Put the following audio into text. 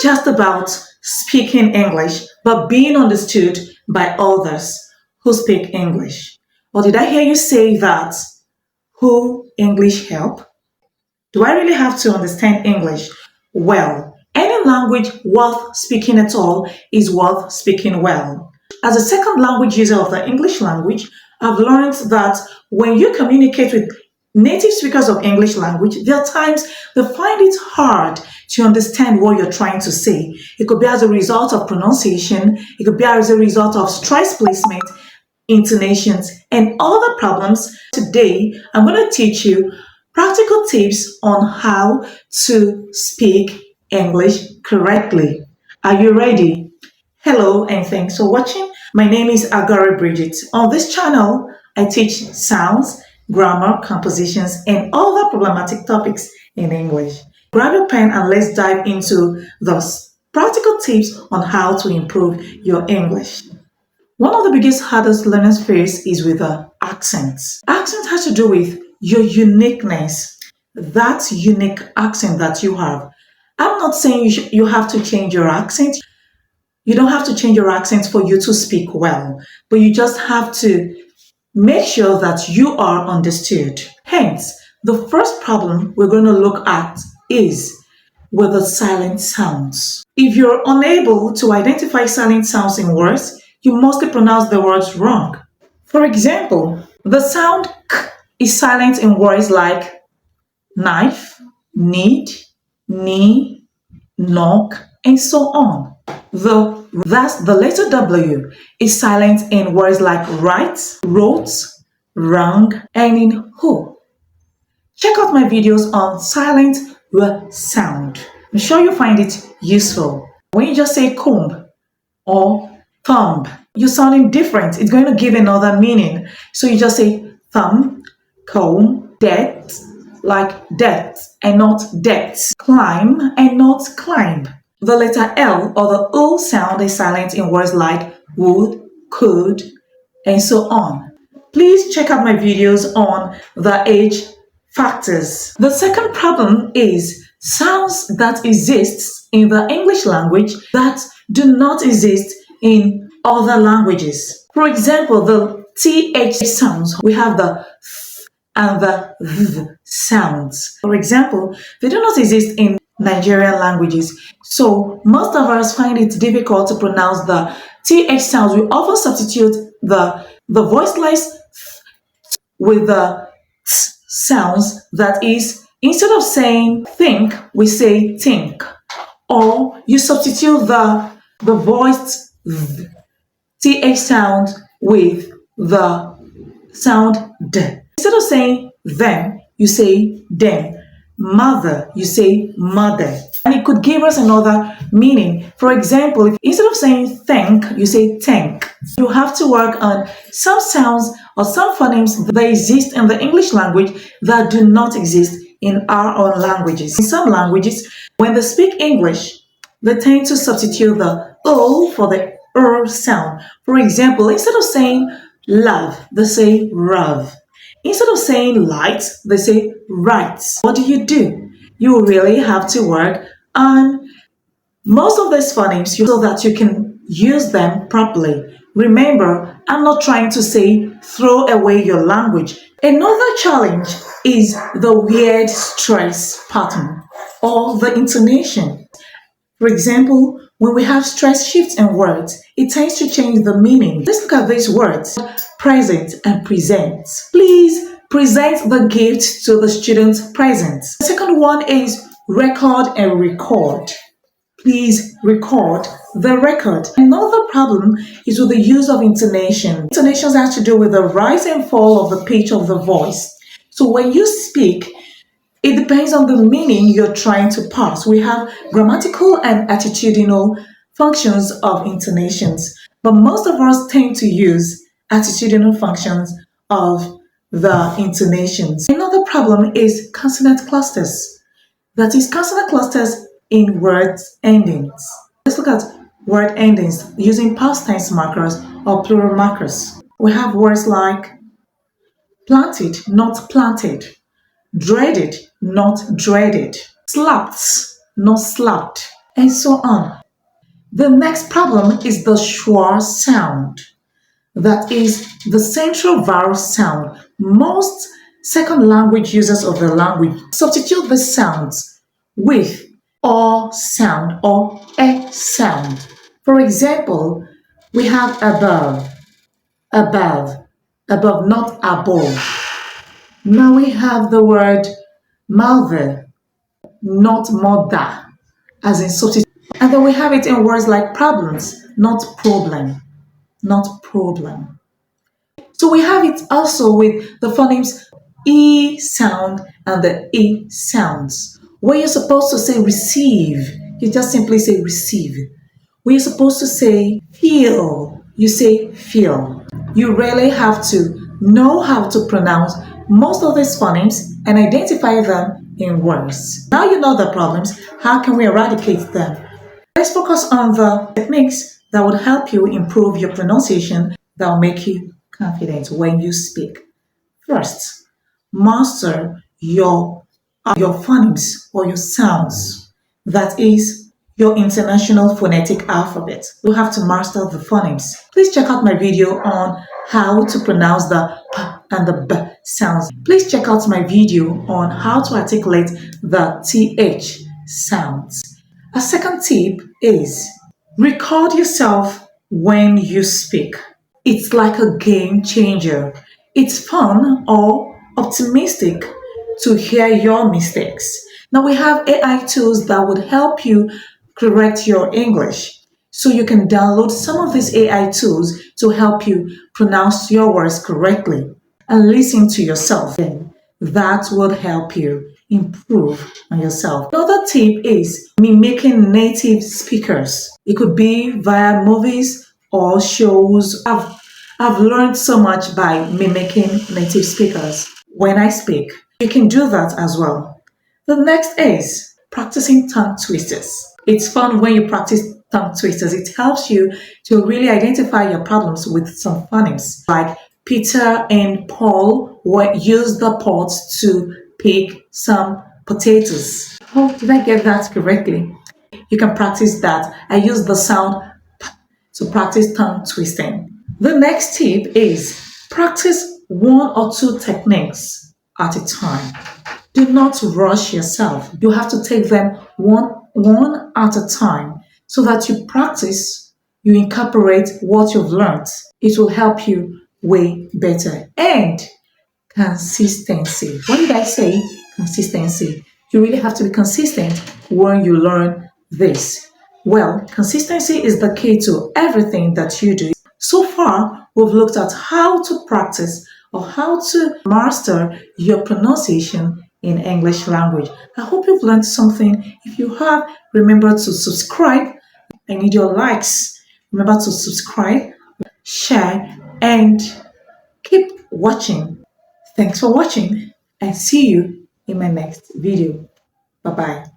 just about speaking English, but being understood by others who speak English. Or did I hear you say that who English help? Do I really have to understand English? Well, any language worth speaking at all is worth speaking well. As a second language user of the English language, I've learned that when you communicate with native speakers of English language, there are times they find it hard to understand what you're trying to say. It could be as a result of pronunciation, it could be as a result of stress placement, intonations, and other problems. Today, I'm going to teach you practical tips on how to speak English correctly. Are you ready? Hello and thanks for watching. My name is Agari Bridget. On this channel, I teach sounds, grammar, compositions, and other problematic topics in English. Grab your pen and let's dive into those practical tips on how to improve your English. One of the biggest hardest learners face is with the accents. Accent has to do with your uniqueness, that unique accent that you have. I'm not saying you have to change your accent. You don't have to change your accent for you to speak well, but you just have to make sure that you are understood. Hence, the first problem we're going to look at is with the silent sounds. If you're unable to identify silent sounds in words, you mostly pronounce the words wrong. For example, the sound k is silent in words like knife, need, knee, knock, and so on. The letter W is silent in words like right, wrote, wrong, and in who. Check out my videos on silent W sound. I'm sure you find it useful. When you just say comb or thumb, you're sounding different. It's going to give another meaning. So you just say thumb, comb, death, like death and not depth, climb and not climb. The letter L or the O sound is silent in words like would, could, and so on. Please check out my videos on the age factors. The second problem is sounds that exist in the English language that do not exist in other languages. For example, the TH sounds, we have the th and the v sounds. For example, they do not exist in Nigerian languages. So most of us find it difficult to pronounce the TH sounds. We often substitute the voiceless with the t sounds. That is, instead of saying think, we say think. Or you substitute the voiced TH sound with the sound D. Instead of saying them, you say them. Mother, you say mother. And it could give us another meaning. For example, if instead of saying thank, you say tank. You have to work on some sounds or some phonemes that exist in the English language that do not exist in our own languages. In some languages, when they speak English, they tend to substitute the O for the sound. For example, instead of saying love, they say love. Instead of saying light, they say right. What do? You really have to work on most of these phonemes so that you can use them properly. Remember, I'm not trying to say throw away your language. Another challenge is the weird stress pattern or the intonation. For example, when we have stress shifts in words, it tends to change the meaning. Let's look at these words, present and present. Please present the gift to the student present. The second one is record and record. Please record the record. Another problem is with the use of intonation. Intonations have to do with the rise and fall of the pitch of the voice. So when you speak, it depends on the meaning you're trying to pass. We have grammatical and attitudinal functions of intonations, but most of us tend to use attitudinal functions of the intonations. Another problem is consonant clusters. That is, consonant clusters in word endings. Let's look at word endings using past tense markers or plural markers. We have words like planted, not planted. Dreaded, not dreaded. Slapped, not slapped. and so on. The next problem is the schwa sound. That is the central vowel sound. Most second language users of the language substitute the sounds with or sound or a sound. For example, we have above, above, not above. Now we have the word mother, not mother, as in substitute. And then we have it in words like problems, not problem, not problem. So we have it also with the phonemes E sound and the E sounds. Where you're supposed to say receive, you just simply say receive. Where you're supposed to say feel, you say feel. You really have to know how to pronounce most of these phonemes and identify them in words. Now you know the problems, how can we eradicate them? Let's focus on the techniques that would help you improve your pronunciation, that will make you confident when you speak. First, master your phonemes or your sounds. That is your international phonetic alphabet. You have to master the phonemes. Please check out my video on how to pronounce the p and the b sounds. Please check out my video on how to articulate the th sounds. A second tip is record yourself when you speak. It's like a game changer. It's fun or optimistic to hear your mistakes. Now we have AI tools that would help you correct your English. So you can download some of these AI tools to help you pronounce your words correctly and listen to yourself. Then that would help you improve on yourself. Another tip is mimicking native speakers. It could be via movies or shows. I've learned so much by mimicking native speakers when I speak. You can do that as well. The next is practicing tongue twisters. It's fun when you practice tongue twisters. It helps you to really identify your problems with some phonemes. Like Peter and Paul used the pot to pick some potatoes. Oh, did I get that correctly? You can practice that. I use the sound p to practice tongue twisting. The next tip is practice one or two techniques at a time. Do not rush yourself. You have to take them one at a time so that you practice, you incorporate what you've learned. It will help you way better. And consistency. What did I say? Consistency. You really have to be consistent when you learn this. Well, consistency is the key to everything that you do. So far, we've looked at how to practice or how to master your pronunciation in English language. I hope you've learned something. If you have, remember to subscribe. I need your likes. Remember to subscribe, share, and keep watching. Thanks for watching and see you in my next video. Bye-bye.